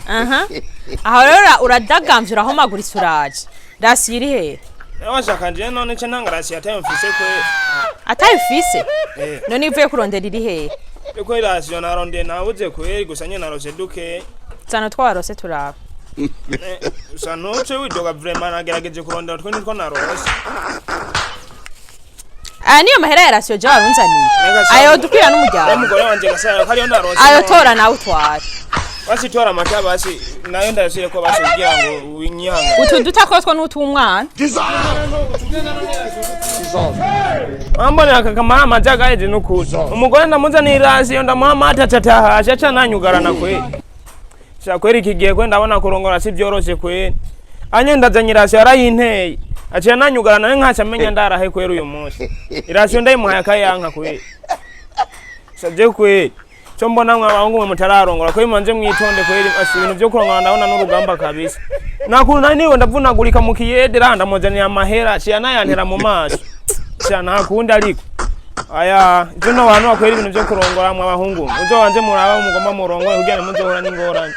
aha aho rero uradagamvye urahomagura isuraje Ration iri he washaka nje none cyo ntanga Ration atayumfise kwe atayifise none ivuye kurondera iri he ko Ration naronde nabuze kwe gusa nye narose duke Zana twarose turaba sanoce widoga vraiment nagerageje kurondera twe nitwo narose niyo mahera ya Ration je warunzaniye ayo dupira n'umuryango umugore wanje gasaya kari yo narose ayo tora nawe utwara basi tora amata basi nayo ndasire ko basi ugira ngo winyanga utu dutakotwa n'utumwana ambone akakamara amajaga eje nukuza umugore ndamuzanira Ration ndamuha amata tatahasha aca nanyugarana kwe shakweri kigiye kwe ndabona kurongora si byoroshe kwe anye ndazanye Ration arayinteye aca nanyugarana nkaca menya ndarahe kwera uyu munsi Ration ndayimuhaye akayanka kwe sabye kwe cyo mbona mwabahungu mwe mutararongora ko imanje mwitonde kweri asi ibintu byo kurongora ndabona n'urugamba kabisa nakuru niwe ndavunagurika mu kiyedera ndamuzaniye amahera cyana yantera mu maso cyana hakunda ariko aya ivyo no bantu bakwera ibintu byo kurongora mwabahungu uzo wanje muraba umugomba murongo kugira ngo muzohora n'ingorane